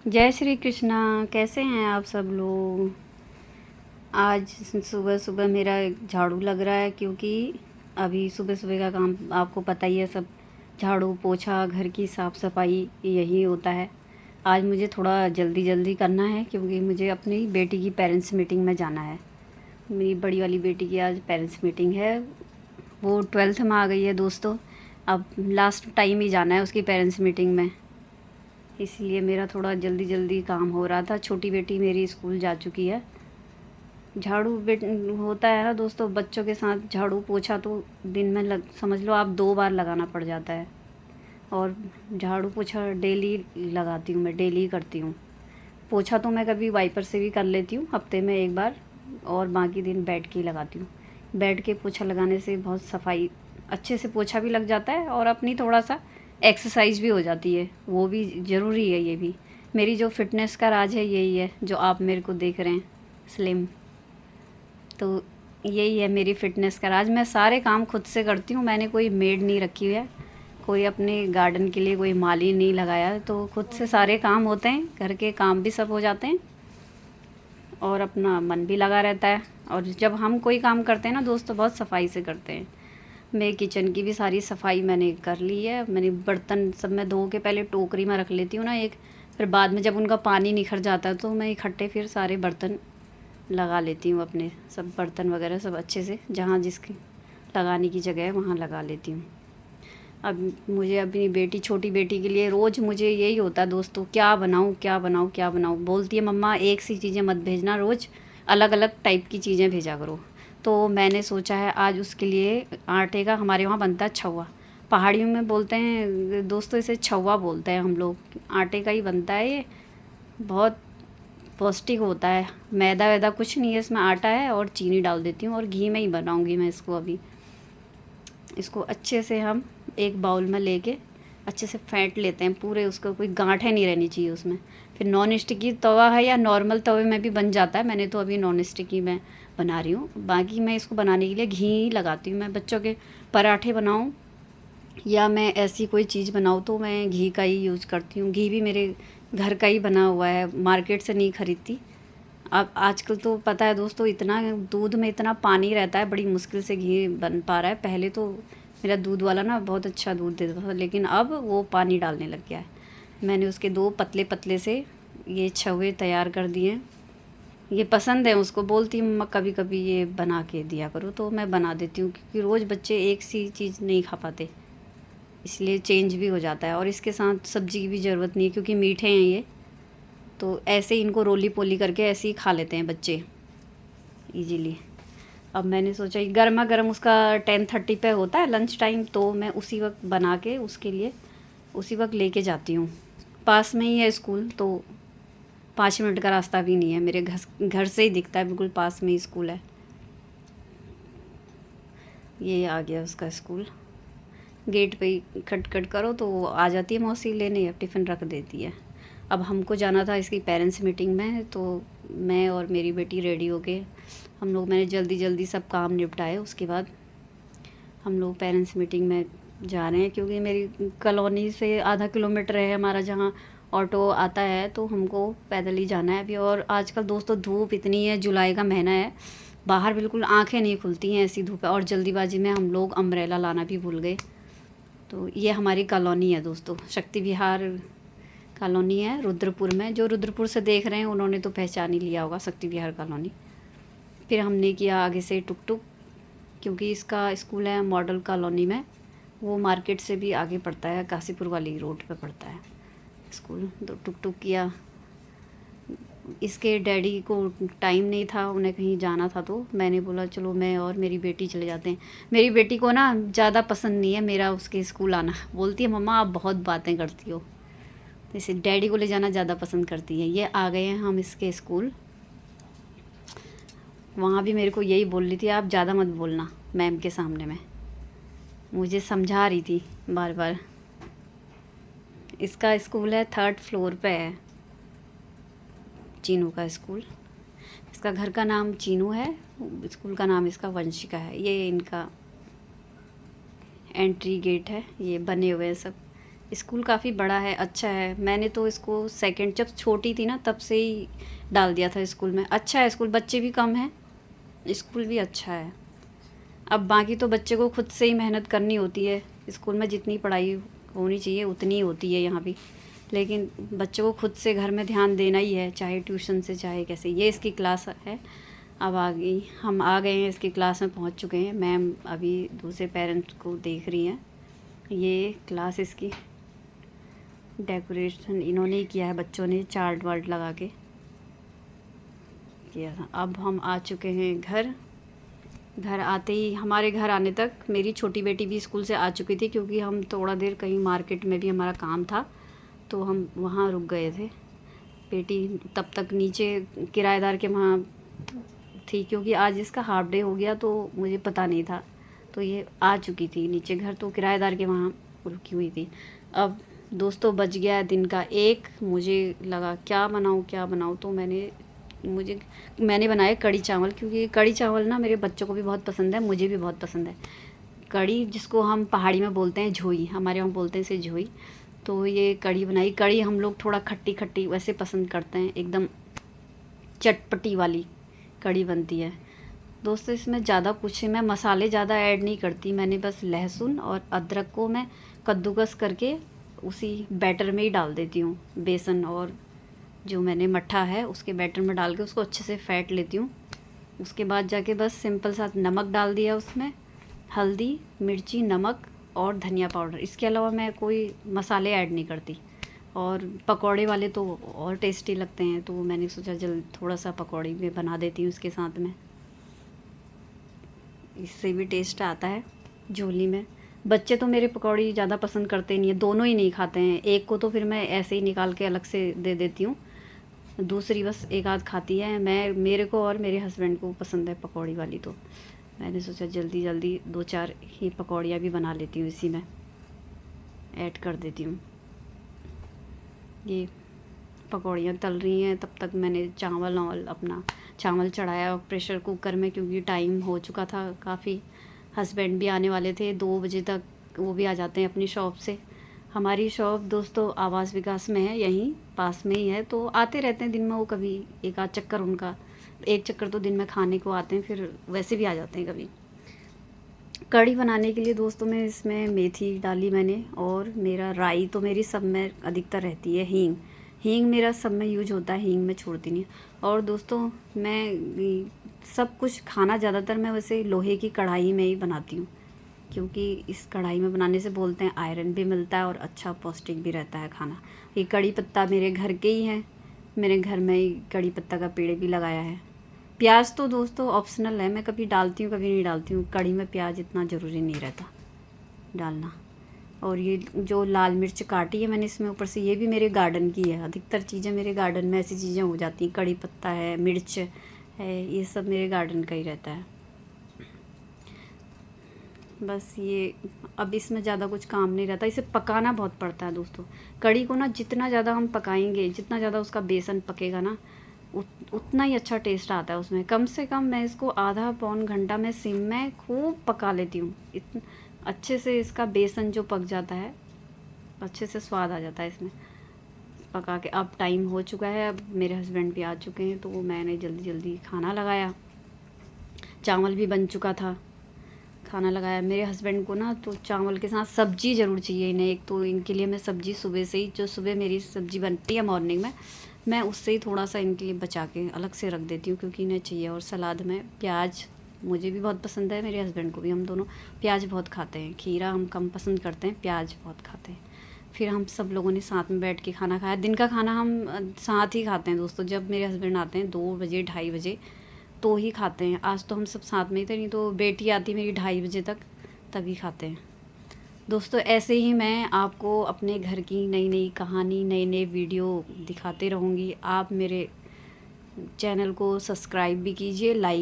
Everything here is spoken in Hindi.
जय श्री कृष्णा। कैसे हैं आप सब लोग। आज सुबह सुबह मेरा झाड़ू लग रहा है, क्योंकि अभी सुबह सुबह का काम आपको पता ही है, सब झाड़ू पोछा घर की साफ़ सफाई यही होता है। आज मुझे थोड़ा जल्दी जल्दी करना है, क्योंकि मुझे अपनी बेटी की पेरेंट्स मीटिंग में जाना है। मेरी बड़ी वाली बेटी की आज पेरेंट्स मीटिंग है। वो 12th में आ गई है दोस्तों। अब लास्ट टाइम ही जाना है उसकी पेरेंट्स मीटिंग में, इसलिए मेरा थोड़ा जल्दी जल्दी काम हो रहा था। छोटी बेटी मेरी स्कूल जा चुकी है। झाड़ू होता है ना दोस्तों, बच्चों के साथ झाड़ू पोछा तो दिन में समझ लो आप 2 बार लगाना पड़ जाता है। और झाड़ू पोछा डेली लगाती हूँ, मैं डेली करती हूँ। पोछा तो मैं कभी वाइपर से भी कर लेती हूँ हफ्ते में 1 बार, और बाकी दिन बैठ के ही लगाती हूँ। बैठ के पोछा लगाने से बहुत सफाई अच्छे से पोछा भी लग जाता है, और अपनी थोड़ा सा एक्सरसाइज भी हो जाती है, वो भी ज़रूरी है। ये भी मेरी जो फिटनेस का राज है यही है, जो आप मेरे को देख रहे हैं स्लिम, तो यही है मेरी फ़िटनेस का राज। मैं सारे काम खुद से करती हूँ, मैंने कोई मेड नहीं रखी हुई है, कोई अपने गार्डन के लिए कोई माली नहीं लगाया है, तो खुद से सारे काम होते हैं, घर के काम भी सब हो जाते हैं और अपना मन भी लगा रहता है। और जब हम कोई काम करते हैं ना दोस्तों, बहुत सफाई से करते हैं। मैं किचन की भी सारी सफाई मैंने कर ली है। मैंने बर्तन सब मैं धो के पहले टोकरी में रख लेती हूँ ना एक, फिर बाद में जब उनका पानी निखर जाता है तो मैं इकट्ठे फिर सारे बर्तन लगा लेती हूँ। अपने सब बर्तन वगैरह सब अच्छे से जहाँ जिसकी लगाने की जगह है वहाँ लगा लेती हूँ। अब मुझे अपनी बेटी, छोटी बेटी के लिए रोज़ मुझे यही होता है दोस्तों, क्या बनाऊँ क्या बनाऊँ क्या बनाऊँ। बोलती है मम्मा एक सी चीज़ें मत भेजना, रोज़ अलग अलग टाइप की चीज़ें भेजा करो। तो मैंने सोचा है आज उसके लिए आटे का, हमारे वहाँ बनता है छौवा, पहाड़ियों में बोलते हैं दोस्तों इसे छौवा बोलते हैं हम लोग। आटे का ही बनता है ये, बहुत पौष्टिक होता है। मैदा वैदा कुछ नहीं है इसमें, आटा है और चीनी डाल देती हूँ और घी में ही बनाऊँगी मैं इसको। अभी इसको अच्छे से हम एक बाउल में लेके अच्छे से फेंट लेते हैं पूरे, उसको कोई गांठें नहीं रहनी चाहिए उसमें। फिर नॉन स्टिकी तवा है या नॉर्मल तवे में भी बन जाता है, मैंने तो अभी नॉन स्टिकी में बना रही हूँ। बाकी मैं इसको बनाने के लिए घी लगाती हूँ। मैं बच्चों के पराठे बनाऊँ या मैं ऐसी कोई चीज़ बनाऊँ तो मैं घी का ही यूज़ करती हूँ। घी भी मेरे घर का ही बना हुआ है, मार्केट से नहीं खरीदती। अब आजकल तो पता है दोस्तों, इतना दूध में इतना पानी रहता है, बड़ी मुश्किल से घी बन पा रहा है। पहले तो मेरा दूध वाला ना बहुत अच्छा दूध देता था, लेकिन अब वो पानी डालने लग गया है। मैंने उसके 2 पतले पतले से ये छवे तैयार कर दिए। ये पसंद है उसको, बोलती मम्मा कभी कभी ये बना के दिया करो, तो मैं बना देती हूँ, क्योंकि रोज़ बच्चे एक सी चीज़ नहीं खा पाते, इसलिए चेंज भी हो जाता है। और इसके साथ सब्ज़ी की भी ज़रूरत नहीं है, क्योंकि मीठे हैं ये, तो ऐसे ही इनको रोली पोली करके ऐसे ही खा लेते हैं बच्चे इजीली। अब मैंने सोचा कि गर्मा गर्म उसका 10:30 पे होता है लंच टाइम, तो मैं उसी वक्त बना के उसके लिए उसी वक्त लेके जाती हूँ। पास में ही है स्कूल, तो 5 मिनट का रास्ता भी नहीं है, मेरे घर से ही दिखता है, बिल्कुल पास में ही स्कूल है। ये आ गया उसका स्कूल, गेट पे ही खटखट करो तो वो आ जाती है मौसी लेने, अब टिफ़िन रख देती है। अब हमको जाना था इसकी पेरेंट्स मीटिंग में, तो मैं और मेरी बेटी रेडी हो के हम लोग, मैंने जल्दी जल्दी सब काम निपटाए। उसके बाद हम लोग पेरेंट्स मीटिंग में जा रहे हैं, क्योंकि मेरी कॉलोनी से आधा किलोमीटर है हमारा जहाँ ऑटो आता है, तो हमको पैदल ही जाना है अभी। और आजकल दोस्तों धूप इतनी है, जुलाई का महीना है, बाहर बिल्कुल आंखें नहीं खुलती हैं ऐसी धूप है। और जल्दीबाजी में हम लोग अम्ब्रेला लाना भी भूल गए। तो ये हमारी कॉलोनी है दोस्तों, शक्ति विहार कॉलोनी है रुद्रपुर में। जो रुद्रपुर से देख रहे हैं उन्होंने तो पहचान ही लिया होगा, शक्ति विहार कॉलोनी। फिर हमने किया आगे से टुक टुक, क्योंकि इसका स्कूल है मॉडल कॉलोनी में, वो मार्केट से भी आगे पड़ता है, काशीपुर वाली रोड पे पड़ता है स्कूल। तो टुक टुक किया। इसके डैडी को टाइम नहीं था, उन्हें कहीं जाना था, तो मैंने बोला चलो मैं और मेरी बेटी चले जाते हैं। मेरी बेटी को ना ज़्यादा पसंद नहीं है मेरा उसके स्कूल आना, बोलती है मम्मा आप बहुत बातें करती हो, तो इसे डैडी को ले जाना ज़्यादा पसंद करती है। ये आ गए हैं हम इसके स्कूल। वहाँ भी मेरे को यही बोल रही थी आप ज़्यादा मत बोलना मैम के सामने में, मुझे समझा रही थी बार बार। इसका स्कूल है 3rd फ्लोर पे है, चीनू का स्कूल। इसका घर का नाम चीनू है, स्कूल का नाम इसका वंशिका है। ये इनका एंट्री गेट है, ये बने हुए हैं सब। स्कूल काफ़ी बड़ा है, अच्छा है। मैंने तो इसको सेकंड जब छोटी थी ना तब से ही डाल दिया था स्कूल में। अच्छा है स्कूल, बच्चे भी कम हैं, स्कूल भी अच्छा है। अब बाकी तो बच्चे को खुद से ही मेहनत करनी होती है। स्कूल में जितनी पढ़ाई होनी चाहिए उतनी ही होती है यहाँ भी, लेकिन बच्चों को खुद से घर में ध्यान देना ही है, चाहे ट्यूशन से चाहे कैसे। ये इसकी क्लास है, अब हम आ गए हैं, इसकी क्लास में पहुँच चुके हैं। मैम अभी दूसरे पेरेंट्स को देख रही हैं। ये क्लास इसकी डेकोरेशन इन्होंने ही किया है, बच्चों ने चार्ट वार्ट लगा के किया था। अब हम आ चुके हैं घर आते ही, हमारे घर आने तक मेरी छोटी बेटी भी स्कूल से आ चुकी थी, क्योंकि हम थोड़ा देर कहीं मार्केट में भी हमारा काम था तो हम वहाँ रुक गए थे। बेटी तब तक नीचे किराएदार के वहाँ थी, क्योंकि आज इसका हाफ डे हो गया तो मुझे पता नहीं था, तो ये आ चुकी थी नीचे घर, तो किराएदार के वहाँ रुकी हुई थी। अब दोस्तों बज गया दिन का 1। मुझे लगा क्या बनाऊँ, तो मैंने बनाए कढ़ी चावल, क्योंकि कढ़ी चावल ना मेरे बच्चों को भी बहुत पसंद है, मुझे भी बहुत पसंद है। कढ़ी जिसको हम पहाड़ी में बोलते हैं झोई, हमारे यहाँ बोलते हैं इसे झोई। तो ये कढ़ी बनाई। कढ़ी हम लोग थोड़ा खट्टी खट्टी वैसे पसंद करते हैं, एकदम चटपटी वाली कढ़ी बनती है। दोस्तों इसमें ज़्यादा कुछ मैं मसाले ज़्यादा ऐड नहीं करती, मैंने बस लहसुन और अदरक को मैं कद्दूकस करके उसी बैटर में ही डाल देती हूँ। बेसन और जो मैंने मट्ठा है उसके बैटर में डाल के उसको अच्छे से फेंट लेती हूँ। उसके बाद जाके बस सिंपल सा नमक डाल दिया उसमें, हल्दी, मिर्ची, नमक और धनिया पाउडर। इसके अलावा मैं कोई मसाले ऐड नहीं करती। और पकौड़े वाले तो और टेस्टी लगते हैं, तो मैंने सोचा थोड़ा सा पकौड़ी भी बना देती हूँ इसके साथ में, इससे भी टेस्ट आता है झोली में। बच्चे तो मेरे पकौड़ी ज़्यादा पसंद करते नहीं है, दोनों ही नहीं खाते हैं। एक को तो फिर मैं ऐसे ही निकाल के अलग से दे देती हूँ, दूसरी बस एक आध खाती है। मेरे को और मेरे हस्बैंड को पसंद है पकौड़ी वाली, तो मैंने सोचा जल्दी जल्दी 2-4 ही पकौड़ियाँ भी बना लेती हूँ, इसी में ऐड कर देती हूँ। ये पकौड़ियाँ तल रही हैं, तब तक मैंने अपना चावल चढ़ाया प्रेशर कुकर में, क्योंकि टाइम हो चुका था काफ़ी। हस्बैंड भी आने वाले थे 2 बजे तक, वो भी आ जाते हैं अपनी शॉप से। हमारी शॉप दोस्तों आवास विकास में है, यहीं पास में ही है, तो आते रहते हैं दिन में वो, कभी एक आध चक्कर उनका, एक चक्कर तो दिन में खाने को आते हैं, फिर वैसे भी आ जाते हैं कभी। कढ़ी बनाने के लिए दोस्तों मैं इसमें मेथी डाली मैंने, और मेरा राई तो मेरी सब में अधिकतर रहती है। हींग मेरा सब में यूज होता है, हींग मैं छोड़ती नहीं। और दोस्तों मैं सब कुछ खाना ज़्यादातर मैं वैसे लोहे की कढ़ाई में ही बनाती हूँ, क्योंकि इस कढ़ाई में बनाने से बोलते हैं आयरन भी मिलता है और अच्छा पौष्टिक भी रहता है खाना। ये कड़ी पत्ता मेरे घर के ही है, मेरे घर में ही कड़ी पत्ता का पेड़ भी लगाया है। प्याज तो दोस्तों ऑप्शनल है, मैं कभी डालती हूँ कभी नहीं डालती हूँ। कड़ी में प्याज इतना ज़रूरी नहीं रहता डालना। और ये जो लाल मिर्च काटी है मैंने इसमें ऊपर से, ये भी मेरे गार्डन की है। अधिकतर चीज़ें मेरे गार्डन में ऐसी चीज़ें हो जाती हैं, कड़ी पत्ता है, मिर्च है, ये सब मेरे गार्डन का ही रहता है। बस ये अब इसमें ज़्यादा कुछ काम नहीं रहता, इसे पकाना बहुत पड़ता है दोस्तों। कड़ी को ना जितना ज़्यादा हम पकाएंगे, जितना ज़्यादा उसका बेसन पकेगा ना, उतना ही अच्छा टेस्ट आता है उसमें। कम से कम मैं इसको आधा पौन घंटा में सिम में खूब पका लेती हूँ, अच्छे से इसका बेसन जो पक जाता है, अच्छे से स्वाद आ जाता है इसमें पका के। अब टाइम हो चुका है, अब मेरे हस्बैंड भी आ चुके हैं, तो मैंने जल्दी जल्दी खाना लगाया। चावल भी बन चुका था, खाना लगाया। मेरे हस्बैंड को ना तो चावल के साथ सब्जी ज़रूर चाहिए इन्हें। एक तो इनके लिए मैं सब्ज़ी सुबह से ही, जो सुबह मेरी सब्ज़ी बनती है मॉर्निंग में, मैं उससे ही थोड़ा सा इनके लिए बचा के अलग से रख देती हूँ, क्योंकि इन्हें चाहिए। और सलाद में प्याज मुझे भी बहुत पसंद है, मेरे हस्बैंड को भी, हम दोनों प्याज बहुत खाते हैं। खीरा हम कम पसंद करते हैं, प्याज बहुत खाते हैं। फिर हम सब लोगों ने साथ में बैठ के खाना खाया। दिन का खाना हम साथ ही खाते हैं दोस्तों, जब मेरे हस्बैंड आते हैं 2 बजे 2:30 बजे तो ही खाते हैं। आज तो हम सब साथ में ही थे, नहीं तो बेटी आती मेरी 2:30 बजे तक, तभी खाते हैं दोस्तों। ऐसे ही मैं आपको अपने घर की नई नई कहानी, नए नए वीडियो दिखाते रहूँगी। आप मेरे चैनल को सब्सक्राइब भी कीजिए, लाइक